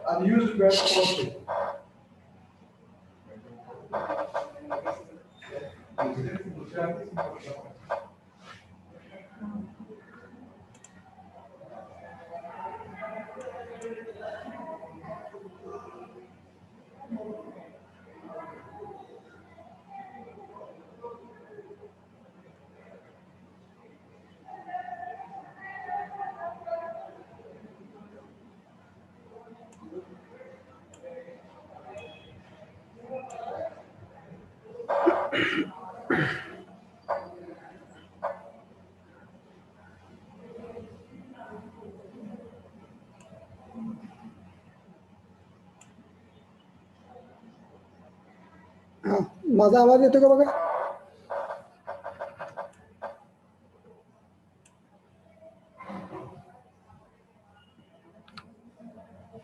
Unused web posting. माझा आवाज येतो का बघा?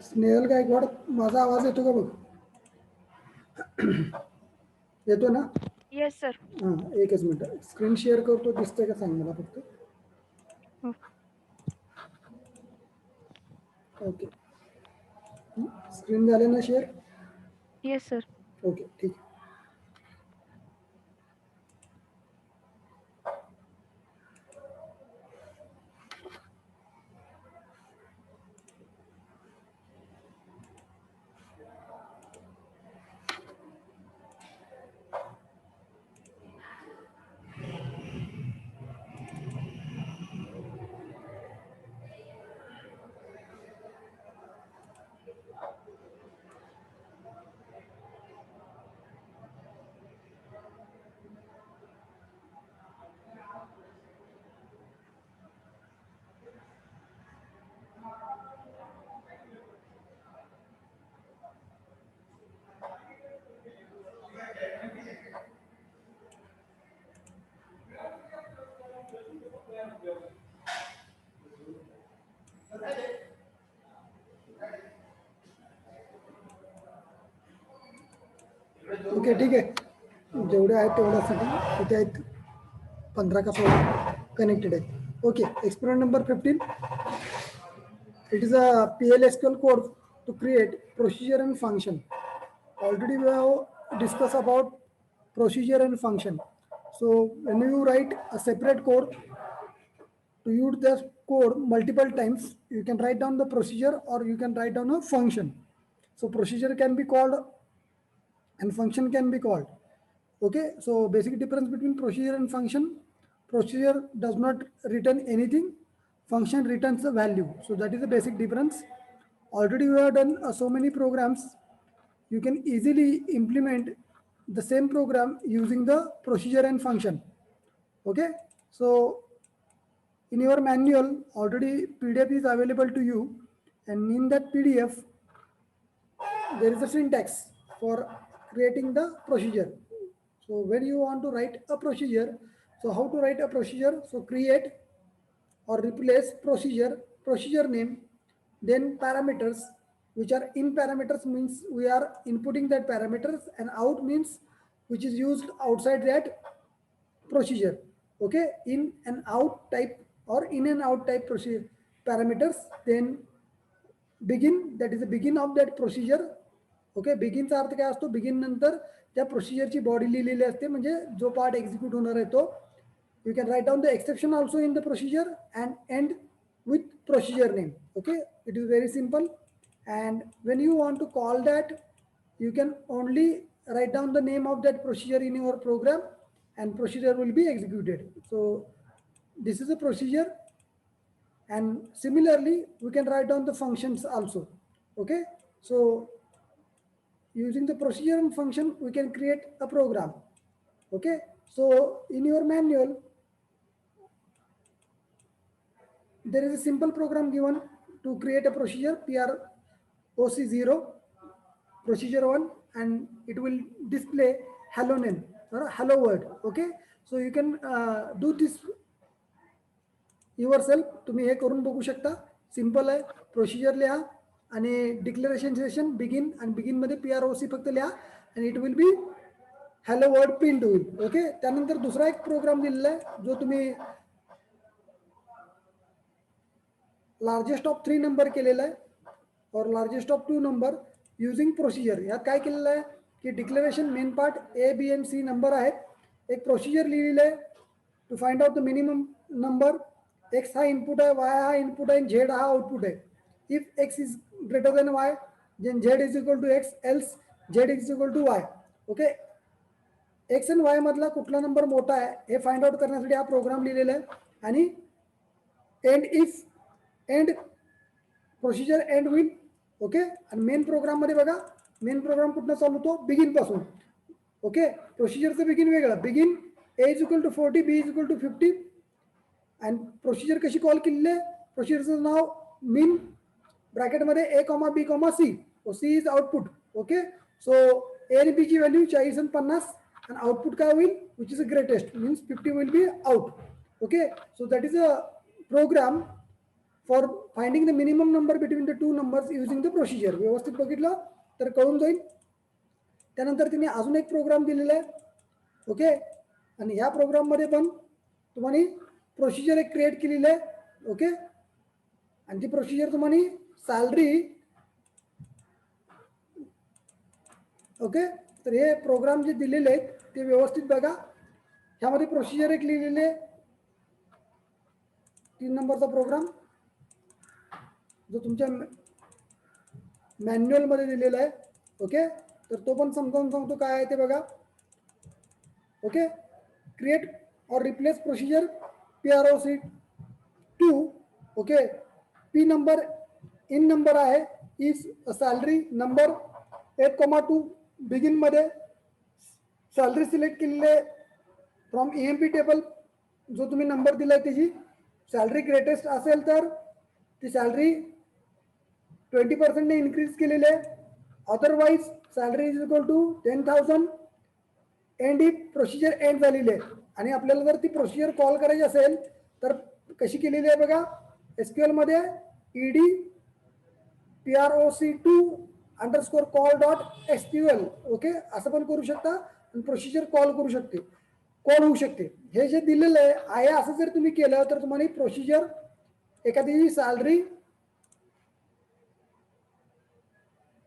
स्नेहल गायकवाड, माझा आवाज येतो का बघ? येतो ना? Yes sir. हां, एकच मिनिट स्क्रीन शेअर करतो, दिसतंय का सांग मला फक्त. ओके, स्क्रीन झाले ना शेअर? Yes sir. ओके, ठीक आहे. ओके, ठीक आहे. जेवढे आहेत तेवढ्यासाठी किती आहेत? 15 का 16 कनेक्टेड आहेत. Okay, experiment number 15. It is a PLSQL code to create procedure and function. Already we have discussed about procedure and function. So when you write a separate code, to use the code multiple times, you can write down the procedure or you can write down a function. So procedure can be called and function can be called. Okay, so basic difference between procedure and function: procedure does not return anything, function returns the value. So that is the basic difference. Already we have done so many programs. You can easily implement the same program using the procedure and function. Okay, so in your manual already PDF is available to you, and in that PDF there is a syntax for creating the procedure. So when you want to write a procedure, so how to write a procedure? So create or replace procedure name, then parameters, which are in parameters means we are inputting that parameters, and out means which is used outside that procedure. Okay, in and out type or in and out type procedure parameters, then begin, that is the begin of that procedure. Okay, बिगिनचा अर्थ काय असतो? Begin नंतर त्या प्रोसिजरची body लिहिलेली असते, म्हणजे जो पार्ट एक्झिक्यूट होणार आहे तो. You can write down the exception also in the procedure and end with procedure name. Okay, it is very simple. And when you want to call that, you can only write down the name of that procedure in your program and procedure will be executed. So this is a procedure, and similarly we can write down the functions also. Okay, so using the procedure and function we can create a program. Okay, so in your manual there is a simple program given to create a procedure PROC0 procedure 1, and it will display hello name or hello world. Okay, so you can do this yourself. तुम्ही हे करून बघू शकता. Simple आहे. Procedure लिहा आणि declaration session begin, आणि begin मध्ये PROC फक्त लिहा आणि it will B hello word print होईल. ओके, त्यानंतर दुसरा एक प्रोग्राम दिलेला आहे जो तुम्ही लार्जेस्ट ऑफ 3 नंबर केलेला आहे और largest of 2 number using procedure. यात काय केलेलं आहे की declaration main part A, B and C number आहेत. एक प्रोसिजर लिहिलेलं आहे to find out the minimum number. X हा इनपुट आहे, वाय हा इनपुट आहे, झेड हा आउटपुट आहे. If x is greater than y then z is equal to x, else z is equal to y. Okay, x आणि y मधला कुठला number मोठा आहे हे फाइंड आउट करण्यासाठी हा प्रोग्राम लिहिलेला आहे. आणि end if end procedure end होईल. ओके, आणि मेन प्रोग्राम मध्ये बघा, मेन प्रोग्राम कुठनं चालू होतो, बिगिन पासून. ओके, प्रोसिजरचं बिगिन वेगळं, begin A is equal to 40, B is equal to 50. आणि प्रोसिजर कशी कॉल केलेली आहे, प्रोसिजरचं नाव मीन ब्रॅकेटमध्ये A, B, C. C is output. Okay, so A आणि B ची व्हॅल्यू 40 आणि 50, आणि आउटपुट काय होईल, which is a greatest, means 50 will be out. Okay, so that is a program for finding the minimum number between the 2 numbers using the procedure. व्यवस्थित बघितलं तर कळून जाईल. त्यानंतर तिने अजून एक प्रोग्राम दिलेला आहे. ओके, आणि ह्या प्रोग्राममध्ये पण तुम्हाला प्रोसिजर एक क्रिएट केलेलं आहे. ओके, आणि ती प्रोसिजर तुम्हाला सॅलरी. ओके, तर हे प्रोग्राम जे दिलेले आहेत ते व्यवस्थित बघा. ह्यामध्ये प्रोसिजर एक लिहिलेले 3 नंबरचा प्रोग्राम जो तुमच्या मॅन्युअल मध्ये दिलेला आहे. ओके, तर तो पण समजावून सांगतो काय आहे ते बघा. Okay, create or replace procedure PROC2. Okay, P number in number आहे, इज सॅलरी नंबर 1,2 बिगिन मध्ये सॅलरी सिलेक्ट केलेले फ्रॉम EMP टेबल. जो तुम्ही नंबर दिलाय त्याची सॅलरी ग्रेटेस्ट असेल तर ती सॅलरी 20% ने इन्क्रीज केलेले आहे. Otherwise salary is equal to 10,000. End ही प्रोसिजर एंड झालेली आहे. आणि आपल्याला जर ती प्रोसिजर कॉल करायची असेल तर कशी केलेली आहे बघा. SQL मध्ये ED PROC2 underscore call dot SQL. Okay, असं पण करू शकता आणि प्रोसिजर कॉल करू शकते, कॉल होऊ शकते. हे जे दिलेलं आहे असं जर तुम्ही केलं तर तुम्हाला प्रोसिजर एखादी सॅलरी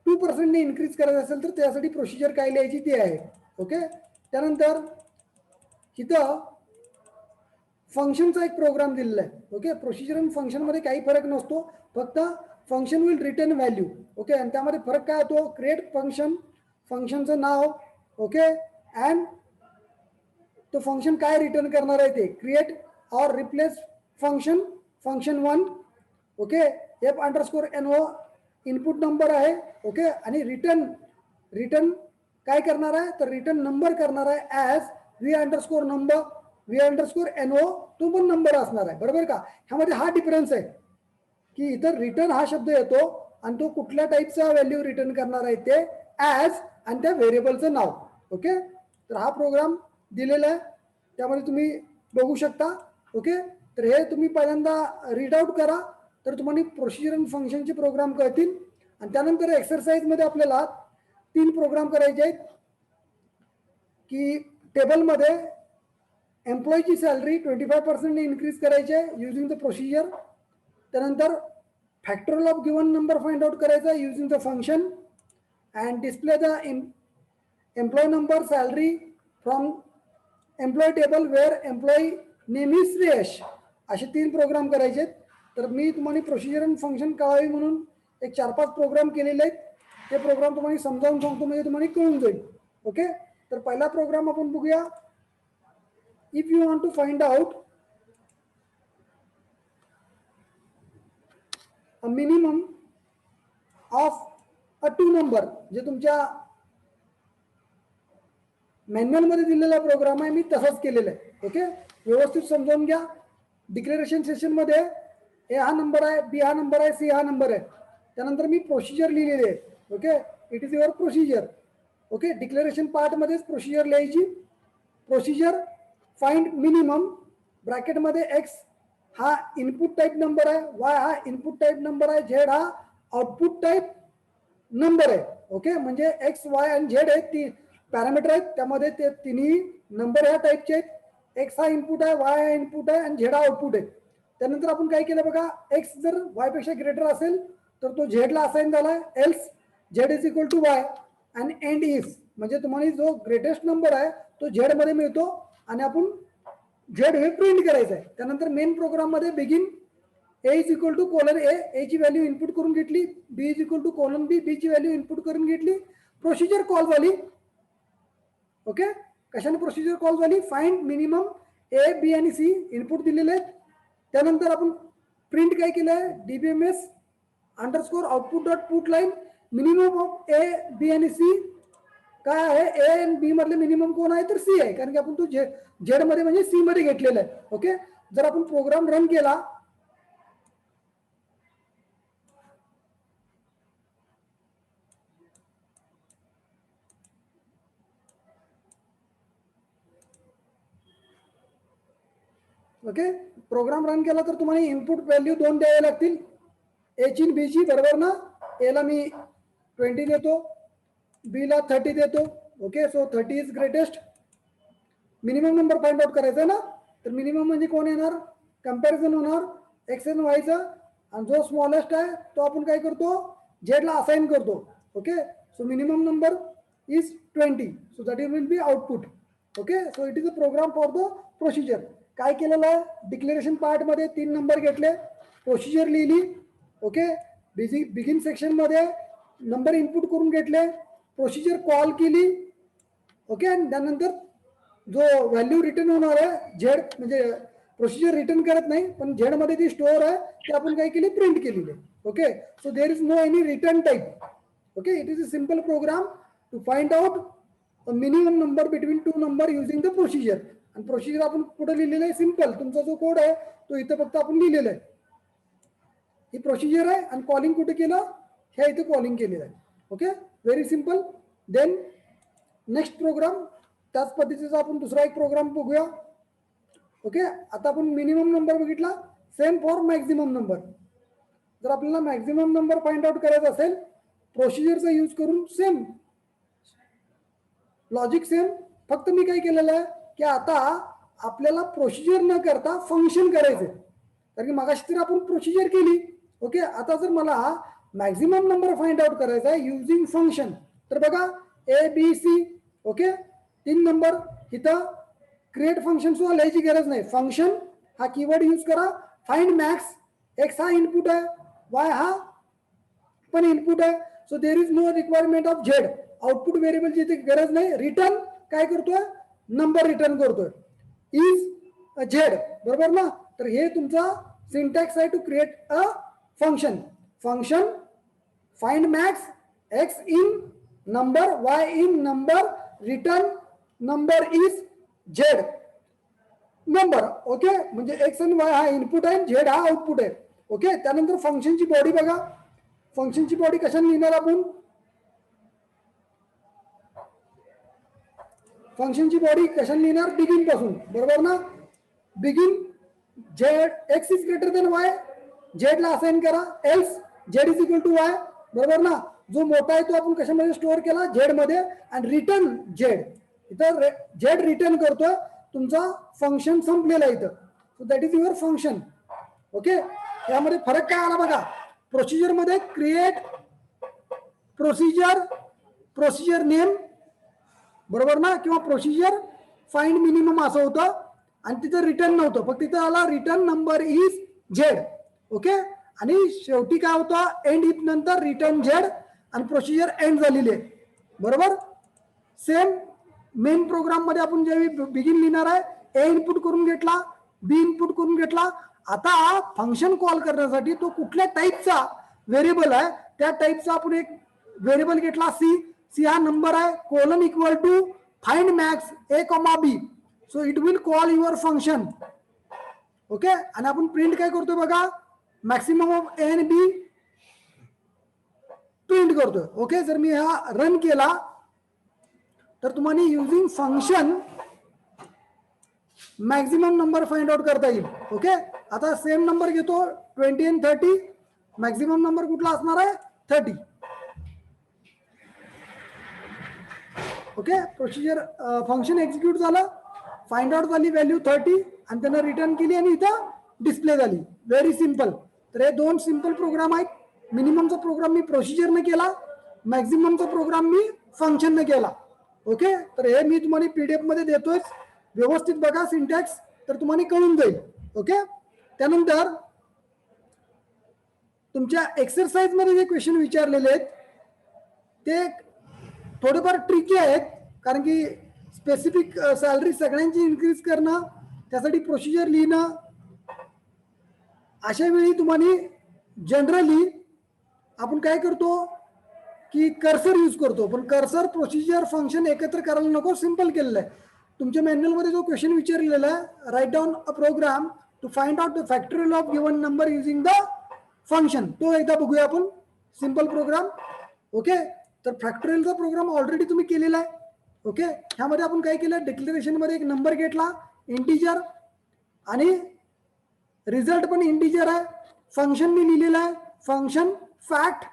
2% ने इन्क्रीज करायचं असेल तर त्यासाठी प्रोसिजर काय लिहायची ती आहे. ओके, त्यानंतर इथं फंक्शनचा एक प्रोग्राम दिलेला आहे. ओके, प्रोसिजर आणि फंक्शन मध्ये काही फरक नसतो, फक्त function will return value. Okay, आणि त्यामध्ये फरक काय होतो, क्रिएट फंक्शन, फंक्शनचं नाव. ओके, अँड तो फंक्शन काय रिटर्न करणार आहे ते, create or replace function, function 1. Okay, F underscore NO input number आहे. ओके, आणि रिटर्न काय करणार आहे तर रिटर्न नंबर करणार आहे as V underscore number, V underscore NO तो पण नंबर असणार आहे. बरोबर का. ह्यामध्ये हा डिफरन्स आहे की इथं रिटर्न हा शब्द येतो आणि तो कुठल्या टाईपचा व्हॅल्यू रिटर्न करणार आहे ते ॲज आणि त्या व्हेरिएबलचं नाव. ओके, तर हा प्रोग्राम दिलेला आहे, त्यामध्ये तुम्ही बघू शकता. ओके, तर हे तुम्ही पहिल्यांदा रीड आउट करा तर तुम्हाला प्रोसिजर आणि फंक्शनचे प्रोग्राम कळतील. आणि त्यानंतर एक्सरसाइजमध्ये आपल्याला 3 प्रोग्राम करायचे आहेत की टेबलमध्ये एम्प्लॉईची सॅलरी 25% ने इन्क्रीज करायची आहे युजिंग द प्रोसिजर. त्यानंतर factorial of given number find out करायचा using the function. And display the employ number salary from employ table where employee name is Shreyash. असे 3 प्रोग्राम करायचे आहेत. तर मी तुम्हाला प्रोसिजर आणि फंक्शन कळावी म्हणून एक 4-5 प्रोग्राम केलेले आहेत. ते प्रोग्राम तुम्हाला समजावून सांगतो म्हणजे तुम्हाला कळून जाईल. ओके, तर पहिला प्रोग्राम आपण बघूया. If you want to find out a minimum of a 2 number, जे तुमच्या मॅन्युअल मध्ये दिलेला प्रोग्राम आहे, मी तसाच केलेला आहे. ओके, व्यवस्थित समजावून घ्या. डिक्लेरेशन सेशन मध्ये ए हा नंबर आहे, बी हा नंबर आहे, सी हा नंबर आहे. त्यानंतर मी प्रोसिजर लिहिलेली आहे. Okay, it is your procedure. Okay, declaration part मध्येच प्रोसिजर लिहायची. प्रोसिजर फाइंड मिनिमम, ब्रॅकेटमध्ये एक्स हा इनपुट टाईप नंबर आहे, वाय हा इनपुट टाईप नंबर आहे, झेड हा आउटपुट टाईप नंबर आहे. ओके, म्हणजे एक्स वाय आणि झेड आहेत ती पॅरामीटर आहेत, त्यामध्ये ते तिन्ही नंबर ह्या टाईपचे आहेत. एक्स हा इनपुट आहे, वाय हा इनपुट आहे आणि झेड हा आउटपुट आहे. त्यानंतर आपण काय केलं बघा, एक्स जर वाय पेक्षा ग्रेटर असेल तर तो झेडला असाइन झालाय, else z is equal to y आणि एंड इफ, म्हणजे तुम्हाला जो ग्रेटेस्ट नंबर आहे तो झेड मध्ये मिळतो आणि आपण झेड हे प्रिंट करायचं आहे. त्यानंतर मेन प्रोग्राम मध्ये begin A is equal to colon A ची व्हॅल्यू इनपुट करून घेतली, B is equal to colon B ची व्हॅल्यू इनपुट करून घेतली, प्रोसिजर कॉल झाली. ओके, कशाने प्रोसिजर कॉल झाली, फाइंड मिनिमम ए बी आणि सी इनपुट दिलेले आहेत. त्यानंतर आपण प्रिंट काय केलंय, DBMS underscore output dot put line minimum of A B आणि सी काय आहे, ए आणि बी मधले मिनिमम कोण आहे तर सी आहे, कारण की आपण तो झेड मध्ये म्हणजे सी मध्ये घेतलेला आहे. ओके, जर आपण प्रोग्राम रन केला ओके, प्रोग्राम रन केला तर तुम्हाला इनपुट व्हॅल्यू 2 द्यावे लागतील, ए ची बी ची, बरोबर ना. ए ला मी 20 देतो, बी ला 30 देतो. Okay, so 30 is greatest. Minimum number find out करायचा आहे ना, तर मिनिमम म्हणजे कोण येणार, कंपॅरिझन होणार एक्स एन वायचा, आणि जो स्मॉलेस्ट आहे तो आपण काय करतो, झेडला असाइन करतो. Okay, so minimum number is 20, so that it will be output. Okay, so it is a program for the procedure. काय केलेलं आहे, डिक्लेरेशन पार्ट मध्ये 3 नंबर घेतले, प्रोसिजर लिहिली. ओके, बिगिन सेक्शन मध्ये नंबर इनपुट करून घेतले, प्रोसिजर कॉल केली. ओके, आणि त्यानंतर जो व्हॅल्यू रिटर्न होणार आहे झेड, म्हणजे प्रोसिजर रिटर्न करत नाही पण झेड मध्ये जी स्टोअर आहे ते आपण काय केली, प्रिंट केलेली आहे. Okay, so there is no any return type. Okay, it is a simple program to find out a minimum number between 2 number using the procedure. आणि प्रोसिजर आपण कुठे लिहिलेलं आहे, सिंपल तुमचा जो कोड आहे तो इथं फक्त आपण लिहिलेला आहे. ही प्रोसिजर आहे आणि कॉलिंग कुठे केलं, ह्या इथे कॉलिंग केलेलं आहे. Okay, very simple. Then next program त्याच पद्धतीचा आपण दुसरा एक प्रोग्राम बघूया. ओके, आता आपण मिनिमम नंबर बघितला, सेम फॉर मॅक्झिमम नंबर. जर आपल्याला मॅक्झिमम नंबर फाइंड आउट करायचा असेल, प्रोसिजरचा यूज करून सेम लॉजिक सेम, फक्त मी काय केलेलं आहे की आता आपल्याला प्रोसिजर न करता फंक्शन करायचे, कारण की मगाशी तर आपण प्रोसिजर केली. ओके, आता जर मला मॅक्झिमम नंबर फाइंड आउट करायचा आहे युझिंग फंक्शन, तर बघा A B C. Okay, 3 number इथं क्रिएट फंक्शन सुद्धा लिहायची गरज नाही, फंक्शन हा कीवर्ड यूज करा. फाइंड मॅक्स, एक्स हा इनपुट आहे, वाय हा पण इनपुट आहे, so there is no requirement of z. Output व्हेरिएबलची इथे गरज नाही. रिटर्न काय करतोय, नंबर रिटर्न करतोय, इज झेड, बरोबर ना. तर हे तुमचा सिंटॅक्स आहे to create a function. Function find max, x in number, Y in number, return number is Z number. Okay, म्हणजे एक्स आणि वाय हा इनपुट आहे, झेड हा आउटपुट आहे. ओके, त्यानंतर फंक्शनची बॉडी बघा, फंक्शनची बॉडी कशाने लिहिणार आपण, फंक्शनची बॉडी कशाने लिहिणार, बिगिन पासून, बरोबर ना. Begin Z, x is greater than Y, Z ला असाइन करा, else z is equal to Y, बरोबर ना. जो मोठा आहे तो आपण कशामध्ये स्टोअर केला, झेड मध्ये, आणि रिटर्न झेड, इथं झेड रिटर्न करतोय, तुमचा फंक्शन संपलेला इथं. So that is your function. Okay, यामध्ये फरक काय आला बघा, प्रोसिजर मध्ये क्रिएट प्रोसिजर, प्रोसिजर नेम, बरोबर ना, किंवा प्रोसिजर फाइंड मिनिमम असं होतं, आणि तिथं रिटर्न नव्हतं, फक्त तिथं आला return number is Z. Okay, आणि शेवटी काय होतं, एंड इफ नंतर रिटर्न झेड, आणि प्रोसिजर एंड झालेली आहे, बरोबर. सेम मेन प्रोग्राम मध्ये आपण ज्यावेळी बिगिन लिहिणार आहे, ए इनपुट करून घेतला, बी इनपुट करून घेतला. आता फंक्शन कॉल करण्यासाठी तो कुठल्या टाईपचा व्हेरिएबल आहे त्या टाईपचा आपण एक व्हेरिएबल घेतला सी. सी हा नंबर आहे, colon equal to find max A comma B. So it will call your function. Okay, आणि आपण प्रिंट काय करतोय बघा, maximum of A and B print करतोय. ओके, जर मी हा रन केला तर तुम्हाला using function maximum number find out करता येईल. ओके, आता सेम नंबर घेतो 20 आणि 30. मॅक्झिमम नंबर कुठला असणार आहे 30. ओके, प्रोसिजर फंक्शन एक्झिक्यूट झालं, फाइंड आउट झाली व्हॅल्यू 30 आणि त्यांना रिटर्न केली आणि इथं डिस्प्ले झाली. Very simple. तर हे दोन सिम्पल प्रोग्राम आहेत. मिनिममचा प्रोग्राम मी प्रोसिजरने केला, मॅक्झिममचा प्रोग्राम मी फंक्शनने केला. ओके, तर हे मी तुम्हाला पीडीएफ मध्ये देतोय, व्यवस्थित बघा सिंटॅक्स, तर तुम्हाला कळून जाईल. ओके, त्यानंतर तुमच्या एक्सरसाइज मध्ये जे क्वेश्चन विचारलेले आहेत ते थोडेफार ट्रिकी आहेत, कारण की स्पेसिफिक सॅलरी सगळ्यांची इन्क्रीज करणं, त्यासाठी प्रोसिजर लिहिणं, अशा वेळी तुम्हाला जनरली आपण काय करतो की कर्सर यूज करतो, पण कर्सर प्रोसिजर फंक्शन एकत्र करायला नको, सिंपल केलेलं आहे. तुमच्या मॅन्युअलमध्ये जो क्वेश्चन विचारलेला आहे, write down a program to find out the factorial of given number using the function. तो एकदा बघूया आपण, सिंपल प्रोग्राम. ओके, तर फॅक्टोरियलचा प्रोग्राम ऑलरेडी तुम्ही केलेला आहे. ओके, ह्यामध्ये आपण काय केलं, डिक्लेरेशन मध्ये एक नंबर घेतला इंटिजर आणि रिझल्ट पण इंटिजर आहे. फंक्शन मी लिहिलेलं आहे, फंक्शन फॅक्ट,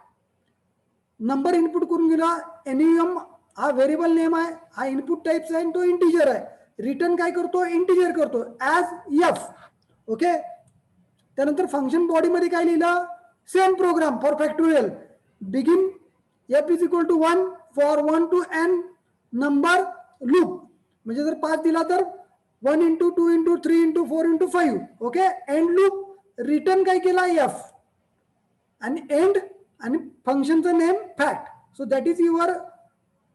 नंबर इनपुट करून गेला, एनयूएम हा व्हेरिएबल नेम आहे, हा इनपुट टाइप्स आहे, तो इंटिजर आहे. रिटर्न काय करतो, इंटिजर करतो ऍज एफ. ओके, त्यानंतर फंक्शन बॉडी मध्ये काय लिहिलं, same program for factorial. Begin F is equal to 1 for 1 to n number loop, म्हणजे जर 5 दिला तर 1 into 2 into 3 into 4 into 5. Okay, end loop. Return काय केला, एफ आणि एंड आणि फंक्शनचं name fact. So that is your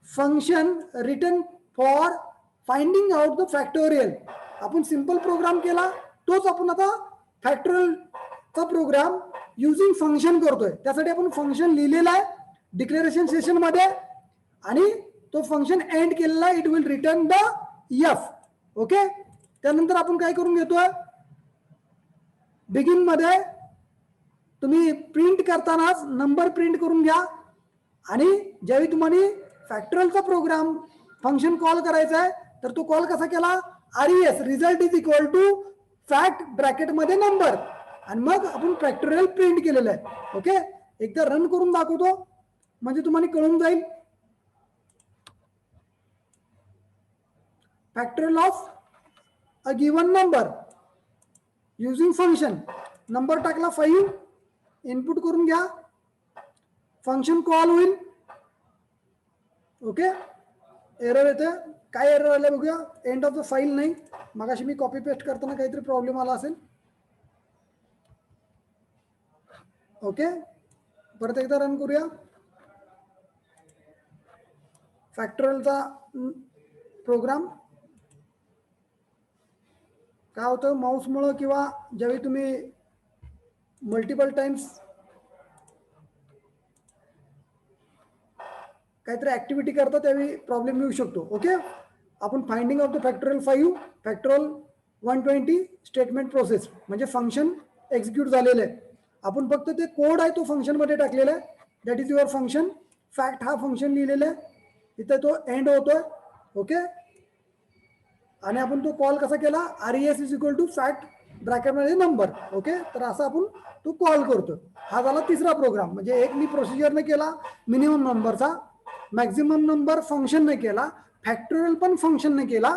function return for finding out the factorial. आपण सिंपल प्रोग्राम केला, तोच आपण आता फॅक्टोरियलचा प्रोग्राम युजिंग फंक्शन करतोय. त्यासाठी आपण फंक्शन लिहिलेला आहे डिक्लेरेशन सेशन मध्ये आणि तो फंक्शन एंड केलेला आहे. It will return the F. Okay, त्यानंतर आपण काय करून घेतोय, बिगिन मध्ये तुम्ही प्रिंट करतानाच नंबर प्रिंट करून घ्या आणि ज्यावेळी तुम्हाला फॅक्टोरियलचा प्रोग्राम फंक्शन कॉल करायचा आहे तर तो कॉल कसा केला, RES result is equal to fact bracket मध्ये नंबर, आणि मग आपण फॅक्टोरियल प्रिंट केलेलं आहे. ओके, एकदा रन करून दाखवतो म्हणजे तुम्हाला कळून जाईल. Factorial of a given number using function. Number टाकला 5, इनपुट करून घ्या, फंक्शन कॉल होईल. ओके, एरर येते, काय एरर आले बघूया, एंड ऑफ द फाईल नाही, मगाशी मी कॉपी पेस्ट करताना काहीतरी प्रॉब्लेम आला असेल. ओके, परत एकदा रन करूया. फॅक्टोरियलचा प्रोग्राम काय होतं, माऊसमुळं किंवा ज्यावेळी तुम्ही मल्टिपल टाइम्स काहीतरी ऍक्टिव्हिटी करता त्यावेळी प्रॉब्लेम येऊ शकतो. ओके, आपण finding of the factorial 5, factorial 120 statement process, म्हणजे फंक्शन एक्झिक्यूट झालेलं आहे. आपण फक्त ते कोड आहे तो फंक्शन मध्ये टाकलेला आहे. That is your function fact, हा फंक्शन लिहिलेला आहे, इथे तो एंड होतोय. ओके, आणि आपण तो कॉल कसा केला, RES is equal to fact ब्रॅकेटमध्ये नंबर. ओके, तर असा आपण तो कॉल करतो. हा झाला तिसरा प्रोग्राम, म्हणजे एक मी प्रोसिजरने केला मिनिमम नंबरचा, मॅक्झिमम नंबर फंक्शनने केला, फॅक्टोरियल पण फंक्शनने केला.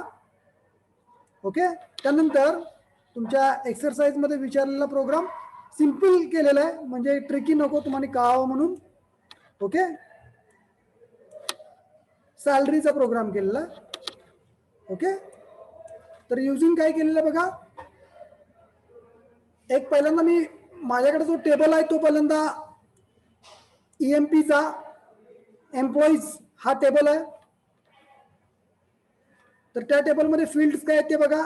ओके, त्यानंतर तुमच्या एक्सरसाइज मध्ये विचारलेला प्रोग्राम सिंपल केलेला आहे, म्हणजे ट्रिकी नको तुम्हाला कळावं म्हणून. ओके, सॅलरीचा प्रोग्राम केलेला. ओके, तर युजिंग काय केलेलं बघा, एक पहिल्यांदा मी माझ्याकडे जो टेबल आहे तो पहिल्यांदा EMPचा एम्प्लॉईज हा टेबल आहे. तर त्या टेबलमध्ये फील्ड्स काय आहेत ते बघा,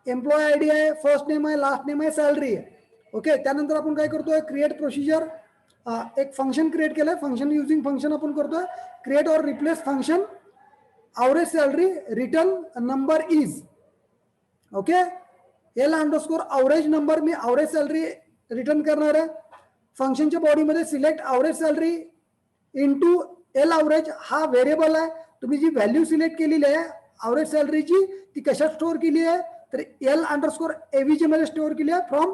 एम्प्लॉय आय डी आहे, फर्स्ट नेम आहे, लास्ट नेम आहे, सॅलरी आहे. ओके, त्यानंतर आपण काय करतोय, क्रिएट प्रोसिजर, एक फंक्शन क्रिएट केलंय. फंक्शन युजिंग फंक्शन आपण करतोय create or replace function average salary return number is. Okay, L underscore average number me average salary return करणार आहे. फंक्शनच्या बॉडीमध्ये select average salary into L average हा variable आहे. तुम्ही जी व्हॅल्यू सिलेक्ट केलेली आहे अवरेज सॅलरीची ती कशात स्टोअर केली आहे, तर एल अंडरस्कोर एव्हीजी मध्ये स्टोअर केली आहे फ्रॉम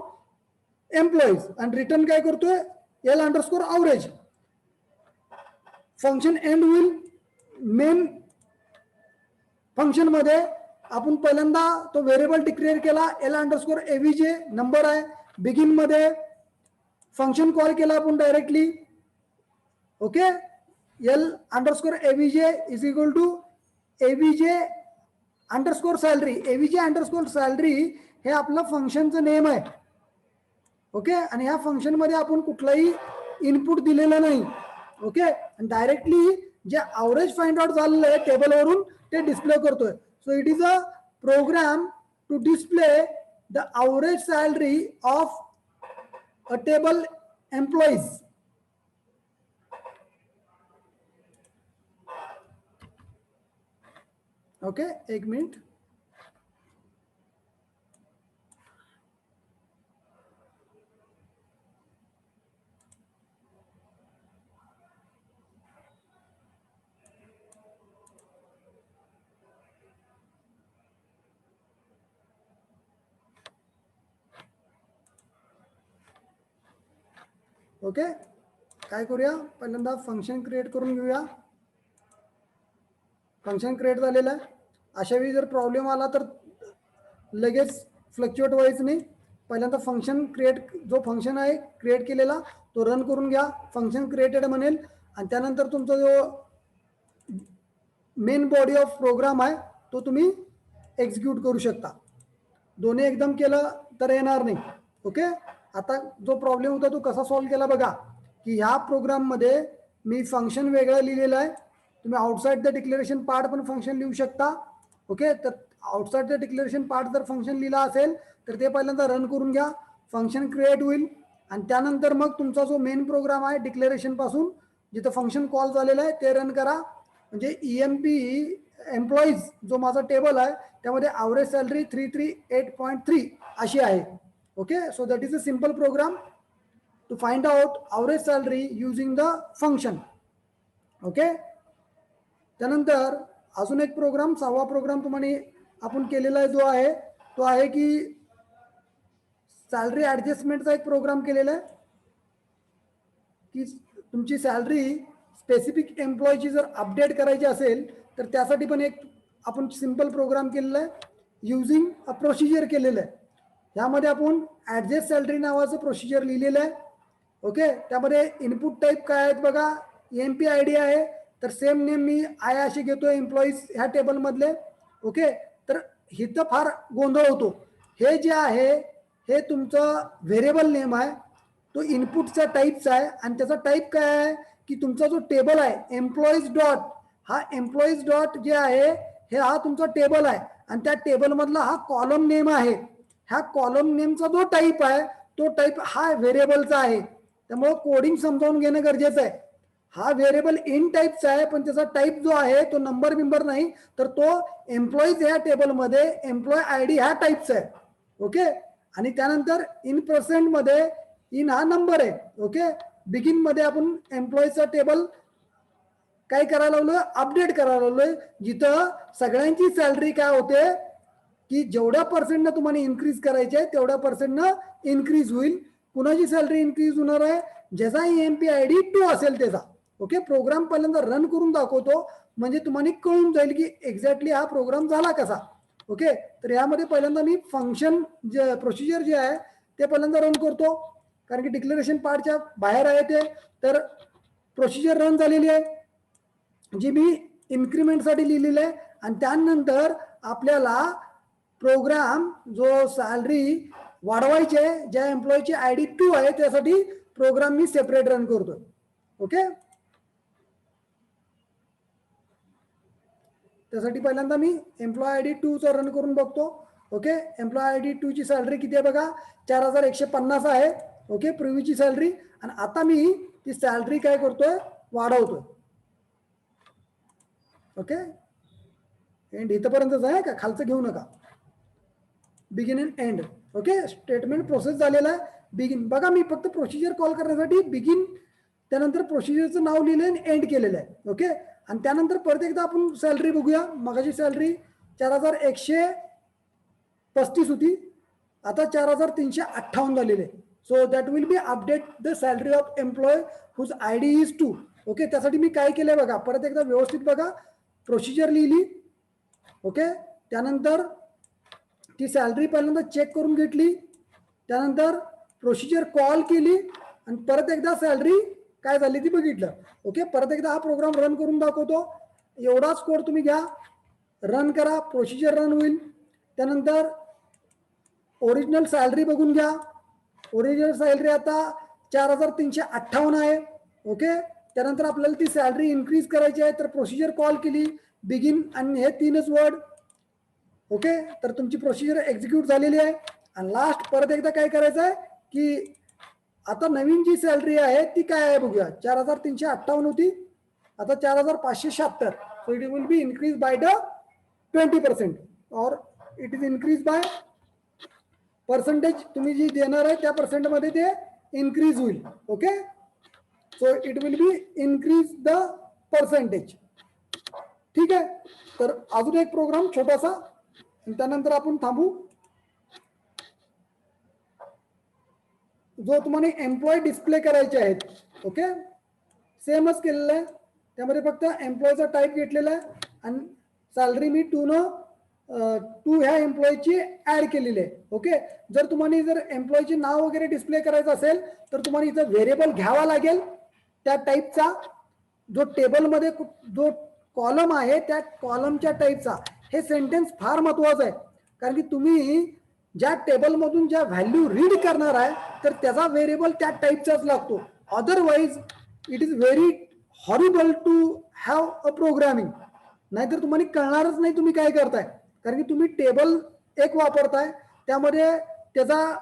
एम्प्लॉईज. आणि रिटर्न काय करतोय, L underscore average. Function end होईल मेन फंक्शन मध्ये. आपण पहिल्यांदा तो व्हेरिएबल डिक्लेअर केला एल अंडरस्कोर एव्हीजे नंबर आहे. बिगिन मध्ये फंक्शन कॉल केला आपण directly. Okay, L underscore AVG is equal to AVG underscore salary. AVG underscore salary हे आपलं फंक्शनचं नेम आहे. ओके, आणि ह्या फंक्शन मध्ये आपण कुठलाही इनपुट दिलेलं नाही. ओके, आणि डायरेक्टली जे अवरेज फाइंड आउट झालेलं आहे टेबलवरून ते डिस्प्ले करतोय. So it is a program to display the average salary of a table employees. Okay, एक मिनिट. ओके, काय करूया, पहिल्यांदा फंक्शन क्रिएट करून घेऊया. फंक्शन क्रिएट झालेलं आहे. अशा वेळी जर प्रॉब्लेम आला तर लगेच फ्लक्च्युएट व्हायचं नाही. पहिल्यांदा फंक्शन क्रिएट, जो फंक्शन आहे क्रिएट केलेला तो रन करून घ्या. फंक्शन क्रिएटेड म्हणेल आणि त्यानंतर तुमचा जो मेन बॉडी ऑफ प्रोग्राम आहे तो तुम्ही एक्झिक्यूट करू शकता. दोन्ही एकदम केलं तर येणार नाही. ओके, आता जो प्रॉब्लेम होता तो कसा सॉल्व्ह केला बघा, की ह्या प्रोग्राममध्ये मी फंक्शन वेगळं लिहिलेलं आहे. तुम्ही आउटसाइड द डिक्लेरेशन पार्ट पण फंक्शन लिहू शकता. ओके, तर आउटसाइड द डिक्लेरेशन पार्ट जर फंक्शन लिहिला असेल तर ते पहिल्यांदा रन करून घ्या. फंक्शन क्रिएट होईल आणि त्यानंतर मग तुमचा जो मेन प्रोग्राम आहे डिक्लेरेशन पासून जिथं फंक्शन कॉल झालेलं आहे ते रन करा. म्हणजे EMP एम्प्लॉईज जो माझा टेबल आहे त्यामध्ये अवरेज सॅलरी 338.3 अशी आहे. Okay, so that is a simple program to find out average salary using the function. Okay, त्यानंतर अजून एक प्रोग्राम, 6वा प्रोग्राम तुम्हाला आपण केलेला आहे जो आहे तो आहे की सॅलरी ॲडजस्टमेंटचा एक प्रोग्राम केलेला आहे की तुमची सॅलरी स्पेसिफिक एम्प्लॉयची जर अपडेट करायची असेल तर त्यासाठी पण एक आपण सिंपल प्रोग्राम केलेला आहे युजिंग अ प्रोसिजर केलेलं आहे. यामध्ये आपण ॲडजस्ट सॅलरी नावाचं प्रोसिजर लिहिलेलं आहे. ओके, त्यामध्ये इनपुट टाईप काय आहेत बघा, EMP ID आहे तर सेम नेम मी आय असे घेतो एम्प्लॉईज ह्या टेबलमधले. ओके, तर इथं फार गोंधळ होतो. हे जे आहे हे तुमचं व्हेरिएबल नेम आहे, तो इनपुटचा टाईपचा आहे आणि त्याचा टाईप काय आहे की तुमचा जो टेबल आहे एम्प्लॉईज डॉट, हा एम्प्लॉईज डॉट जे आहे हे हा तुमचा टेबल आहे आणि त्या टेबलमधला हा कॉलम नेम आहे. ह्या कॉलम नेमचा जो टाईप आहे तो टाईप हा व्हेरिएबलचा आहे. त्यामुळे कोडिंग समजावून घेणं गरजेचं आहे. हा व्हेरिएबल इन टाईपचा आहे पण त्याचा टाईप जो आहे तो नंबर बिंबर नाही, तर तो एम्प्लॉईज ह्या टेबलमध्ये एम्प्लॉय ID ह्या टाईपचा आहे. ओके, आणि त्यानंतर इन पर्सेंट मध्ये इन हा नंबर आहे. ओके, बिगिन मध्ये आपण एम्प्लॉईचा टेबल काय करायला लावलोय, अपडेट करायला लावलोय, जिथं सगळ्यांची सॅलरी काय होते की जेवढ्या पर्सेंटनं तुम्हाला इन्क्रीज करायचे आहे तेवढ्या पर्सेंटनं इन्क्रीज होईल. कुणाची सॅलरी इन्क्रीज होणार आहे, ज्याचा EMP ID 2 असेल त्याचा. ओके, प्रोग्राम पहिल्यांदा रन करून दाखवतो म्हणजे तुम्हाला कळून जाईल की एक्झॅक्टली हा प्रोग्राम झाला कसा. ओके, तर यामध्ये पहिल्यांदा मी फंक्शन जे प्रोसिजर जे आहे ते पहिल्यांदा रन करतो कारण की डिक्लेरेशन पार्टच्या बाहेर आहे ते. तर प्रोसिजर रन झालेली आहे जी मी इन्क्रीमेंटसाठी लिहिलेली आहे आणि त्यानंतर आपल्याला प्रोग्राम जो सॅलरी वाढवायचे ज्या एम्प्लॉईची ID 2 आहे त्यासाठी प्रोग्राम मी सेपरेट रन करतो. ओके, त्यासाठी पहिल्यांदा मी एम्प्लॉय ID 2 चा रन करून बघतो. ओके. एम्प्लॉय आय डी 2 ची सॅलरी किती आहे बघा, 4150 आहे. ओके, पूर्वीची सॅलरी. आणि आता मी ती सॅलरी काय करतोय, वाढवतोय. ओके, एंड इथपर्यंतच आहे का, खालचं घेऊ नका. Begin and end. Okay, statement process झालेला आहे. बिगिन बघा, मी फक्त प्रोसिजर कॉल करण्यासाठी बिगिन, त्यानंतर प्रोसिजरचं नाव लिहिलंय आणि एंड केलेलं आहे. ओके, आणि त्यानंतर परत एकदा आपण सॅलरी बघूया. मगाची सॅलरी 4135 होती, आता 4358 झालेली आहे. So that will be update the salary of employee whose I D is 2. Okay, त्यासाठी मी काय केलंय बघा, परत एकदा व्यवस्थित बघा. प्रोसिजर लिहिली. ओके, त्यानंतर ती सॅलरी पहिल्यांदा चेक करून घेतली, त्यानंतर प्रोसिजर कॉल केली आणि परत एकदा सॅलरी काय झाली ती बघितलं. ओके, परत एकदा हा प्रोग्राम रन करून दाखवतो. एवढाच कोड तुम्ही घ्या, रन करा, प्रोसिजर रन होईल. त्यानंतर ओरिजिनल सॅलरी बघून घ्या. ओरिजिनल सॅलरी आता 4358 आहे. ओके, त्यानंतर आपल्याला ती सॅलरी इन्क्रीज करायची आहे, तर प्रोसिजर कॉल केली, बिगिन आणि हे 3च वर्ड. ओके, तर तुमची प्रोसिजर एक्झिक्यूट झालेली आहे. आणि लास्ट परत एकदा काय करायचं आहे की आता नवीन जी सॅलरी आहे ती काय आहे बघूया. 4358 होती, आता 4576. So it will be increase by the 20% और it is increase by percentage. तुम्ही जी देणार आहे त्या पर्सेंटमध्ये ते इन्क्रीज होईल. Okay, so it will be increase the percentage. ठीक आहे, तर अजून एक प्रोग्राम छोटासा, त्यानंतर आपण थांबू. जो तुम्हाला एम्प्लॉय डिस्प्ले करायचे आहेत. ओके, सेमच केलेलं आहे, त्यामध्ये फक्त एम्प्लॉयचा टाईप घेतलेला आहे आणि सॅलरी मी 2 ह्या एम्प्लॉयची ऍड केलेली आहे. ओके, जर तुम्हाला जर एम्प्लॉयचे नाव वगैरे डिस्प्ले करायचं असेल तर तुम्हाला इथं व्हेरिएबल घ्यावा लागेल त्या टाईपचा. जो टेबलमध्ये जो कॉलम आहे त्या कॉलमच्या टाईपचा. हे सेंटेन्स फार महत्वाचं आहे, कारण की तुम्ही ज्या टेबलमधून ज्या व्हॅल्यू रीड करणार आहे तर त्याचा व्हेरिएबल त्या टाईपचाच लागतो. Otherwise it is very horrible to have a programming. नाहीतर तुम्हाला कळणारच नाही तुम्ही काय करताय, कारण की तुम्ही टेबल एक वापरताय, त्यामध्ये त्याचा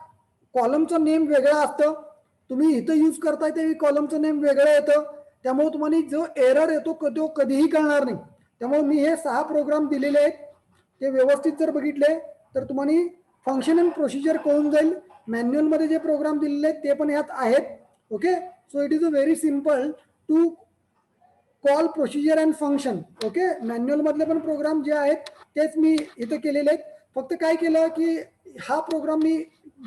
कॉलमचं नेम वेगळं असतं. तुम्ही इथं यूज करताय ते कॉलमचं नेम वेगळं येतं, त्यामुळे तुम्हाला जो एरर येतो तो कधीही कळणार नाही. त्यामुळे मी हे 6 प्रोग्राम दिलेले आहेत, ते व्यवस्थित जर बघितले तर तुम्हाला फंक्शन अँड प्रोसिजर कळून जाईल. मॅन्युअलमध्ये जे प्रोग्राम दिलेले आहेत ते पण यात आहेत. Okay, so it is a very simple to call procedure and function. Okay, manual मधले पण प्रोग्राम जे आहेत तेच मी इथं केलेले आहेत. फक्त काय केलं की हा प्रोग्राम मी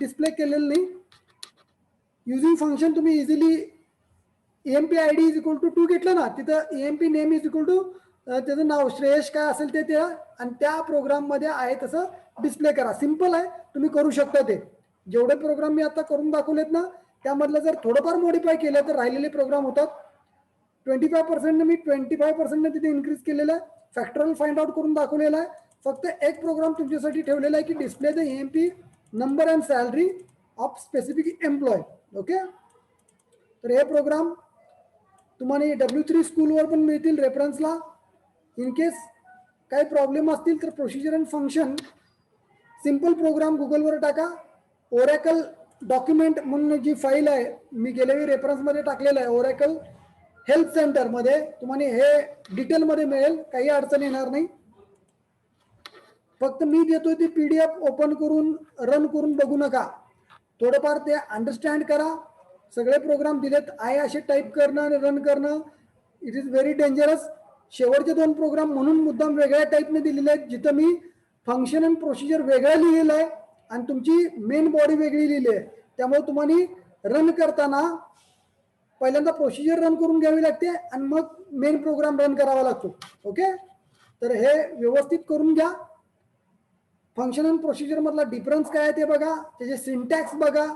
डिस्प्ले केलेला नाही. युझिंग फंक्शन तुम्ही easily EMP ID is equal to 2 घेतलं ना, तिथं EMP name is equal to त्याचं नाव श्रेयश काय असेल ते आणि त्या प्रोग्राम मध्ये आहे तसं डिस्प्ले करा. सिंपल आहे, तुम्ही करू शकता. ते जेवढे प्रोग्राम मी आता करून दाखवलेत ना त्यामधलं जर थोडंफार मॉडिफाय केलं तर राहिलेले प्रोग्राम होतात. 25% मी 25% तिथे इन्क्रीज केलेलं आहे. फॅक्टरल फाइंड आउट करून दाखवलेला आहे. फक्त एक प्रोग्राम तुमच्यासाठी ठेवलेला आहे की display the EMP number and salary of specific employee. Okay, तर हे प्रोग्राम तुम्हाला W3 स्कूलवर पण मिळतील रेफरन्सला. इन केस काही प्रॉब्लेम असतील तर procedure and function simple program गुगलवर टाका. ओरॅकल डॉक्युमेंट म्हणून जी फाईल आहे मी गेल्या वेळी रेफरन्समध्ये टाकलेलं आहे, ओरॅकल हेल्थ सेंटरमध्ये तुम्हाला हे डिटेलमध्ये मिळेल, काही अडचण येणार नाही. फक्त मी देतोय ती PDF ओपन करून रन करून बघू नका, थोडंफार ते अंडरस्टँड करा. सगळे प्रोग्राम दिलेत आहे असे टाईप करणं आणि रन करणं इट इज व्हेरी डेंजरस. शेवटचे 2 प्रोग्राम म्हणून मुद्दाम वेगळ्या टाईपने दिलेले आहेत, जिथं मी फंक्शन अँड प्रोसिजर वेगळं लिहिलेलं आहे आणि तुमची मेन बॉडी वेगळी लिहिली आहे. त्यामुळे तुम्हाला रन करताना पहिल्यांदा प्रोसिजर रन करून घ्यावी लागते आणि मग मेन प्रोग्राम रन करावा लागतो. ओके, तर हे व्यवस्थित करून घ्या. फंक्शन अँड प्रोसिजर मधला डिफरन्स काय आहे ते बघा, त्याचे सिंटॅक्स बघा.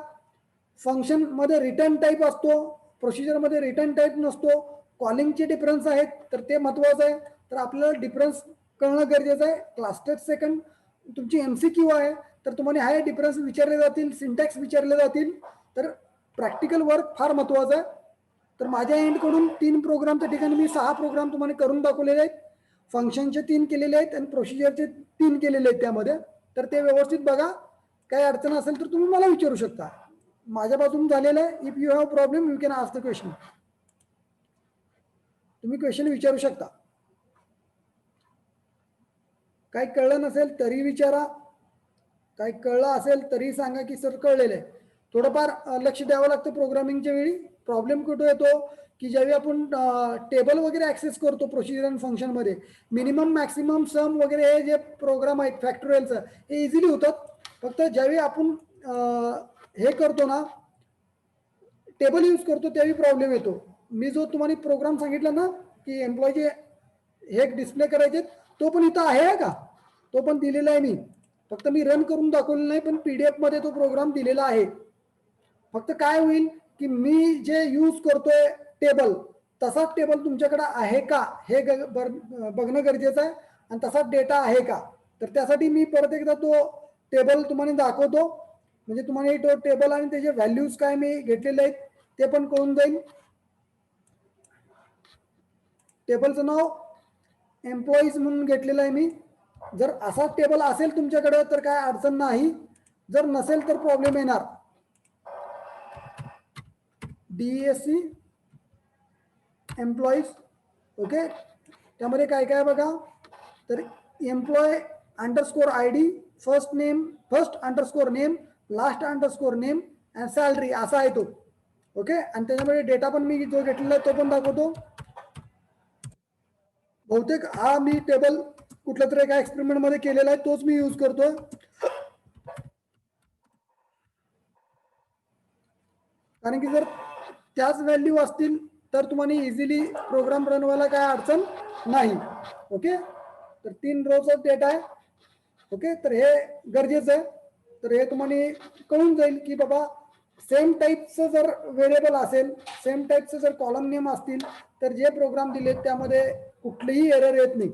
फंक्शन मध्ये रिटर्न टाईप असतो, प्रोसिजर मध्ये रिटर्न टाईप नसतो. कॉलिंगचे डिफरन्स आहेत तर ते महत्वाचं आहे. तर आपल्याला डिफरन्स कळणं गरजेचं आहे. क्लास टेस्ट सेकंड तुमची MCQ आहे तर तुम्हाला हा डिफरन्स विचारले जातील, सिंटॅक्स विचारले जातील. तर प्रॅक्टिकल वर्क फार महत्वाचं आहे. तर माझ्या एंडकडून 3 प्रोग्रामच्या ठिकाणी मी 6 प्रोग्राम तुम्हाला करून दाखवलेले आहेत. फंक्शनचे 3 केलेले आहेत आणि प्रोसिजरचे 3 केलेले आहेत त्यामध्ये. तर ते व्यवस्थित बघा. काही अडचण असेल तर तुम्ही मला विचारू शकता. माझ्या बाजून झालेलं आहे. If you have problem you can ask the question. तुम्ही क्वेश्चन विचारू शकता. काही कळलं नसेल तरी विचारा, काही कळलं असेल तरी सांगा की सर कळलेलं आहे. थोडंफार लक्ष द्यावं लागतं प्रोग्रामिंगच्या वेळी. प्रॉब्लेम कुठं येतो की ज्यावेळी आपण टेबल वगैरे ॲक्सेस करतो प्रोसिजर अँड फंक्शनमध्ये, मिनिमम मॅक्सिमम सम वगैरे हे जे प्रोग्राम आहेत फॅक्टोरियलचं हे इझिली होतात. फक्त ज्यावेळी आपण हे करतो ना, टेबल यूज करतो त्यावेळी प्रॉब्लेम येतो. मी जो तुम्हाला प्रोग्राम सांगितला ना की एम्प्लॉयचे हे डिस्प्ले करायचे, तो पण इथं आहे का, तो पण दिलेला आहे मी. फक्त मी रन करून दाखवलेलं नाही, पण PDF मध्ये तो प्रोग्राम दिलेला आहे. फक्त काय होईल की मी जे यूज करतोय टेबल, तसाच टेबल तुमच्याकडे आहे का हे बघणं गरजेचं आहे, आणि तसाच डेटा आहे का. तर त्यासाठी मी परत एकदा तो टेबल तुम्हाला दाखवतो, म्हणजे तुम्हाला तो टेबल आणि त्याचे व्हॅल्यूज काय मी घेतलेले आहेत ते पण कळून जाईल. टेबलचं नाव एम्प्लॉईज म्हणून घेतलेलं आहे मी. जर असा टेबल असेल तुमच्याकडे तर काय अडचण नाही, जर नसेल तर प्रॉब्लेम येणार. DESC employees. ओके, त्यामध्ये काय काय बघा. तर employ underscore ID, first underscore name, last underscore name and salary असा आहे तो. ओके, आणि त्याच्यामध्ये डेटा पण मी जो घेतलेला आहे तो पण दाखवतो. बहुतेक हा मी टेबल कुठल्या तरी एका एक्सपेरिमेंट मध्ये केलेला आहे, तोच मी यूज करतो. कारण की जर त्याच व्हॅल्यू असतील तर तुम्हाला इझिली प्रोग्राम रन व्हायला काय अडचण नाही. ओके, तर 3 रोचा डेटा आहे. ओके, तर हे गरजेचं आहे. तर हे तुम्हाला कळून जाईल की बाबा सेम टाईपचं जर व्हेरिएबल असेल, सेम टाईपचं जर कॉलम नेम असतील तर जे प्रोग्राम दिलेत त्यामध्ये कुठलीही एरर येत नाही.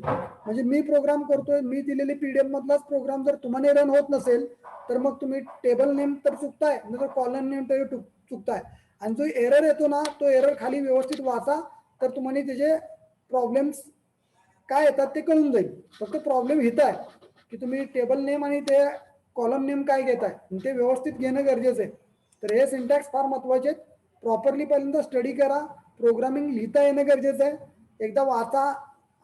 म्हणजे मी प्रोग्राम करतोय, मी दिलेली PDF मधलाच प्रोग्राम जर तुम्हाला रन होत नसेल तर मग तुम्ही टेबल नेम तर चुकताय, नंतर कॉलम नेम तर चुकताय. आणि जो एरर येतो ना तो एरर खाली व्यवस्थित वाचा, तर तुम्हाला त्याचे प्रॉब्लेम्स काय येतात ते कळून जाईल. फक्त प्रॉब्लेम हित आहे की तुम्ही टेबल नेम आणि ते कॉलम नेम काय घेताय ते व्यवस्थित घेणं गरजेचं आहे. तर हे सिंटॅक्स फार महत्वाचे आहेत. प्रॉपरली पहिल्यांदा स्टडी करा, प्रोग्रामिंग लिहिता येणं गरजेचं आहे. एकदा वाचा,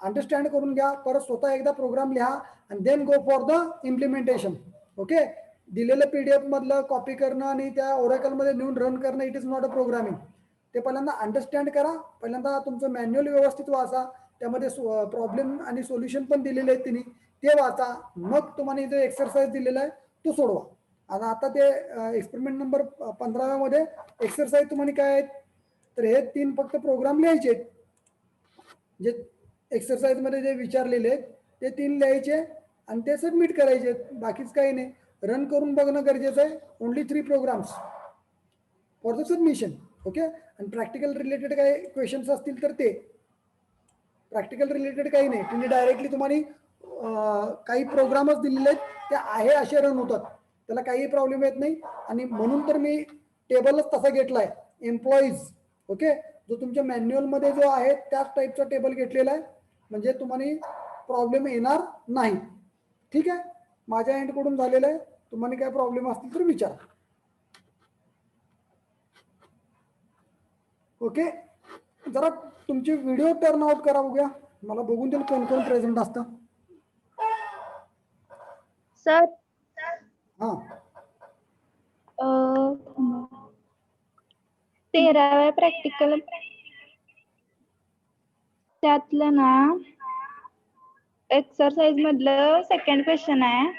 अंडरस्टँड करून घ्या, परत स्वतः एकदा प्रोग्राम लिहा आणि then go for the implementation. Okay, दिलेलं PDF मधलं कॉपी करणं आणि त्या ओरेकलमध्ये नेऊन रन करणं it is not a programming. ते पहिल्यांदा अंडरस्टँड करा, पहिल्यांदा तुमचं मॅन्युअल व्यवस्थित वाचा, त्यामध्ये प्रॉब्लेम आणि सोल्युशन पण दिलेले आहेत तिने, ते वाचा. मग तुम्हाला जो एक्सरसाइज दिलेला आहे तो सोडवा. आणि आता ते एक्सपेरिमेंट नंबर 15 मध्ये एक्सरसाइज तुम्हाला काय आहेत, तर हे 3 फक्त प्रोग्राम लिहायचे आहेत. जे एक्सरसाइज मध्ये जे विचारलेले आहेत ते 3 लिहायचे आणि ते सबमिट करायचे. बाकीच काही नाही, रन करून बघणं गरजेचं आहे. Only 3 programs for the submission. Okay, आणि प्रॅक्टिकल रिलेटेड काही क्वेश्चन्स असतील तर ते. प्रॅक्टिकल रिलेटेड काही नाही, तुम्ही डायरेक्टली तुम्हाला काही प्रोग्रामच दिलेले आहेत ते आहे असे रन होतात, त्याला काही प्रॉब्लेम येत नाही. आणि म्हणून तर मी टेबलच तसा घेतलाय एम्प्लॉईज. ओके, जो तुमच्या मॅन्युअल मध्ये जो आहे त्याच टाईपचा टेबल घेतलेला आहे, म्हणजे तुम्हाला प्रॉब्लेम येणार नाही. ठीक आहे, माझ्या एंडकडून झालेलं आहे. तुम्हाला काय प्रॉब्लेम असतील तर विचारा. ओके, जरा तुमची व्हिडिओ टर्न आउट करा, बघूया मला बघून देईल कोण कोण प्रेझेंट असतं. सर हां, 13व्या प्रॅक्टिकल त्यातलं ना एक्सरसाइज मधलं सेकंड क्वेश्चन आहे.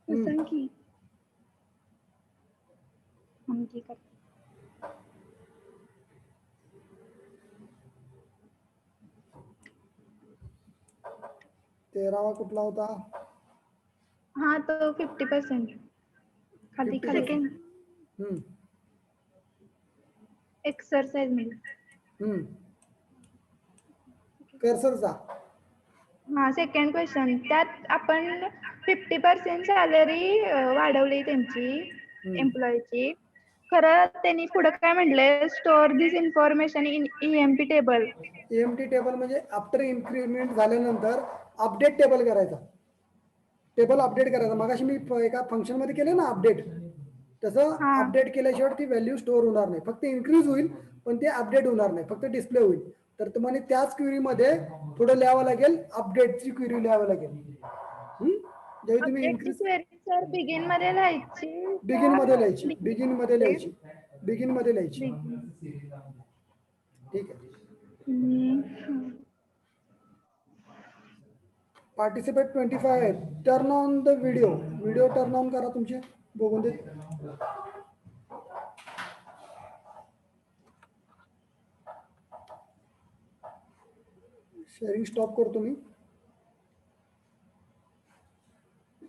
सांग की. ठीक आहे. 13वा कुठला होता? हा, तो 50% खाली 50%. खाली एक्सरसाइज मध्ये कर्सरचा. हा, सेकंड क्वेश्चन. त्यात आपण 50% सॅलरी वाढवली त्यांची एम्प्लॉयची, खरं त्यांनी पुढे काय म्हटलंय, store this information in EMP table. EMT table म्हणजे आफ्टर इन्क्रिमेंट झाल्यानंतर अपडेट टेबल करायचा, टेबल अपडेट करायचा. मगाशी मी एका फंक्शन मध्ये केले ना अपडेट, तसं हा अपडेट केल्याशिवाय ती व्हॅल्यू स्टोअर होणार नाही. फक्त इन्क्रीज होईल पण ते अपडेट होणार नाही, फक्त डिस्प्ले होईल. तर तुम्हाला त्याच क्वेरीमध्ये थोडं लिहावं लागेल, अपडेटची क्वेरी लिहावं लागेल. जेव्हा तुम्ही अपडेटची इन्क्रीज क्वेरी सर बिगिन मध्ये लिहायची बिगिन मध्ये लिहायची, का? बिगिन मध्ये लिहायची, बिगिन मध्ये लिहायची. ठीक आहे. पार्टिसिपेट 25 आहे. Turn on the video, video turn on करा तुमचे, बघून दे. शेअरिंग स्टॉप करतो मी.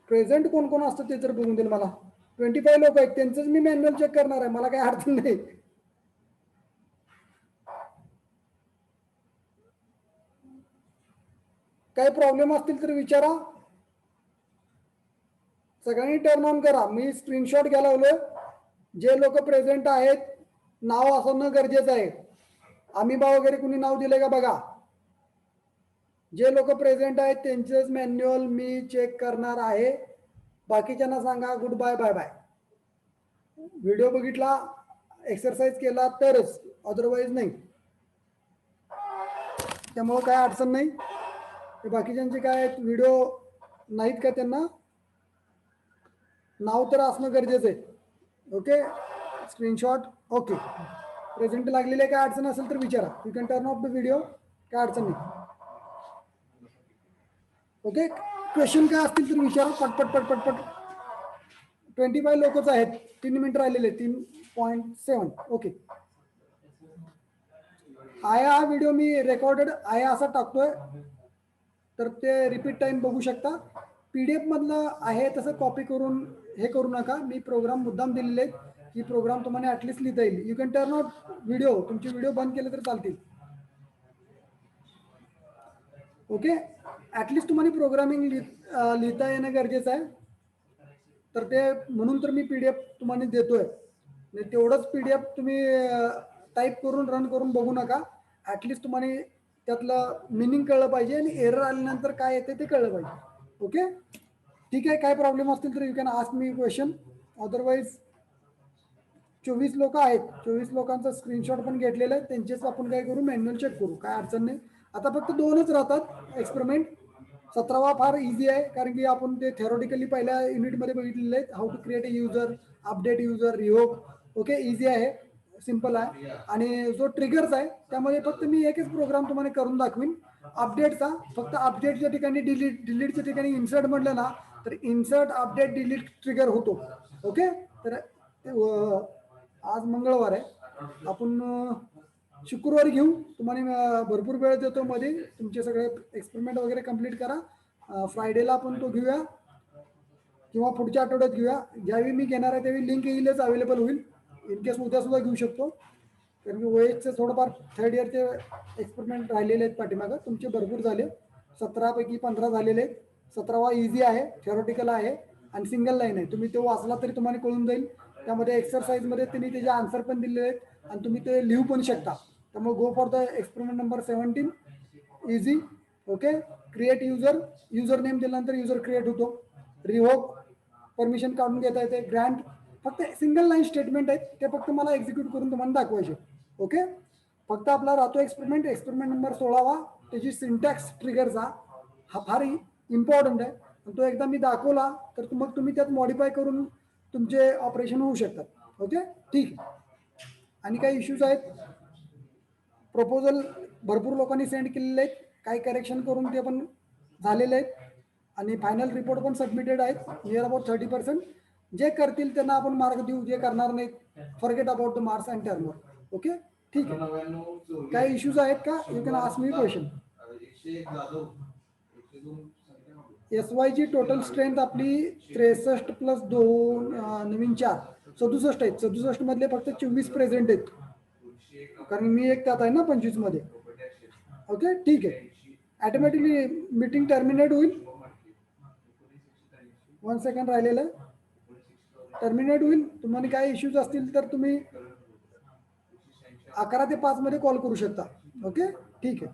प्रेझेंट कोण कोण असतं ते जर बघून देईल मला. 25 लोक आहेत, त्यांचंच मी मॅन्युअल चेक करणार आहे, मला काही अडचण नाही. काही प्रॉब्लेम असतील तर विचारा. सगळ्यांनी टर्न ऑन करा. मी स्क्रीनशॉट घ्यायला लावलोय. जे लोक प्रेझेंट आहेत नाव असणं गरजेचं आहे. अमिबा वगैरे कुणी नाव दिलंय का बघा. जे लोक प्रेझेंट आहेत त्यांचेच मॅन्युअल मी चेक करणार आहे. बाकीच्यांना सांगा good bye, bye bye. Video बघितला, एक्सरसाइज केला तरच, अदरवाईज नाही. त्यामुळे काय अडचण नाही. बाकीच्यांचे काय व्हिडिओ नाहीत का, त्यांना नाव तर असणं गरजेचं आहे. Okay, screenshot. ओके, प्रेझेंट लागलेले काय अडचण असेल तर विचारा. You can turn off the video, काय अडचण नाही. ओके, क्वेश्चन काय असतील तर विचारा पटपट पटपट पट. 25 लोकच आहेत, 3 मिनिट राहिलेले, 3.7. ओके, आया हा व्हिडिओ मी रेकॉर्डेड आया असा टाकतोय, तर ते रिपीट टाइम बघू शकता. PDF मधलं आहे तसं कॉपी करून हे करू नका. मी प्रोग्राम मुद्दाम दिलेले आहेत की प्रोग्राम तुम्हाला ऍटलिस्ट लिहिता येईल. You can turn off video, तुमचे व्हिडिओ बंद केले तर चालतील. ओके, ऍटलिस्ट तुम्हाला प्रोग्रामिंग लिहिता येणं गरजेचं आहे. तर ते म्हणून तर मी PDF तुम्हाला देतोय. तेवढंच PDF तुम्ही टाईप करून रन करून बघू नका. ऍटलिस्ट तुम्हाला त्यातलं मिनिंग कळलं पाहिजे आणि एरर आल्यानंतर काय येते ते कळलं पाहिजे. ओके, ठीक आहे. काय प्रॉब्लेम असतील तर you can ask me question. Otherwise 24 लोक आहेत, 24 लोकांचा स्क्रीनशॉट पण घेतलेला आहे. त्यांचेच आपण काय करू, मॅन्युअल चेक करू, काय अडचण नाही. आता फक्त 2च राहतात एक्सपेरिमेंट. 17वा फार इझी आहे, कारण की आपण ते थेरोटिकली पहिल्या युनिटमध्ये बघितलेले आहेत. How to create a user, update user, revoke. Okay, easy आहे, सिम्पल आहे. आणि जो ट्रिगर्स आहे त्यामध्ये फक्त मी एकच प्रोग्राम तुम्हाला करून दाखवीन अपडेटचा. फक्त अपडेटच्या ठिकाणी डिलीट, डिलीटच्या ठिकाणी इन्सर्ट म्हटलं ना तर इन्सर्ट, अपडेट, डिलीट ट्रिगर होतो. ओके, तर आज मंगळवार आहे, आपण शुक्रवारी घेऊ. तुम्हाला भरपूर वेळ देतो मध्ये, तुमचे सगळे एक्सपेरिमेंट वगैरे कंप्लीट करा. फ्रायडेला आपण तो घेऊया किंवा पुढच्या आठवड्यात घेऊया. ज्यावेळी मी घेणार आहे त्यावेळी लिंक येईलच, अवेलेबल होईल. इन केस उद्या सुद्धा घेऊ शकतो, कारण की OHचे थोडंफार 3rd इयरचे एक्सपेरिमेंट राहिलेले आहेत पाठीमागं. तुमचे भरपूर झाले, 17 पैकी 15 झालेले आहेत. 17वा इझी आहे, थेरोटिकल आहे आणि सिंगल लाईन आहे. तुम्ही तो वाचला तरी तुम्हाला कळून जाईल. त्यामध्ये एक्सरसाइजमध्ये त्यांनी त्याचे आन्सर पण दिलेले आहेत आणि तुम्ही ते लिहू पण शकता. त्यामुळे गो for the experiment number 17, easy. Okay, create user, user name दिल्यानंतर युजर क्रिएट होतो. रिव्होक, परमिशन काढून घेता येते. ग्रँट, फक्त सिंगल लाईन स्टेटमेंट आहेत, ते फक्त मला एक्झिक्यूट करून तुम्हाला दाखवायचे. ओके, फक्त आपला राहतो एक्सपेरिमेंट, एक्सपेरिमेंट नंबर 16वा. त्याची सिंटॅक्स ट्रिगरचा हा फार इम्पॉर्टंट आहे. तो एकदा मी दाखवला तर मग तुम्ही त्यात मॉडिफाय करून तुमचे ऑपरेशन होऊ शकतात. ओके, ठीक आहे. आणि काही इश्यूज आहेत. प्रपोजल भरपूर लोकांनी सेंड केलेले आहेत, काही करेक्शन करून ते पण झालेले आहेत आणि फायनल रिपोर्ट पण सबमिटेड आहेत. Near about 30%. जे करतील त्यांना आपण मार्क देऊ, जे करणार नाहीत forget about the marks and term. Okay, ठीक आहे. काही इश्यूज आहेत का, you can ask me question. SY ची टोटल स्ट्रेंथ आपली 63 + 2 नवीन 4 67 आहेत. 67 मधले फक्त 24 प्रेझेंट आहेत, कारण मी एक त्यात आहे ना 25 मध्ये. ओके, ठीक आहे. ऑटोमॅटिकली मीटिंग टर्मिनेट होईल. 1 सेकंड राहिलेलं आहे. टर्मिनेट होईल. तुम्हाला काय इश्यूज असतील तर तुम्ही 11 ते 5 मध्ये कॉल करू शकता. ओके, ठीक आहे.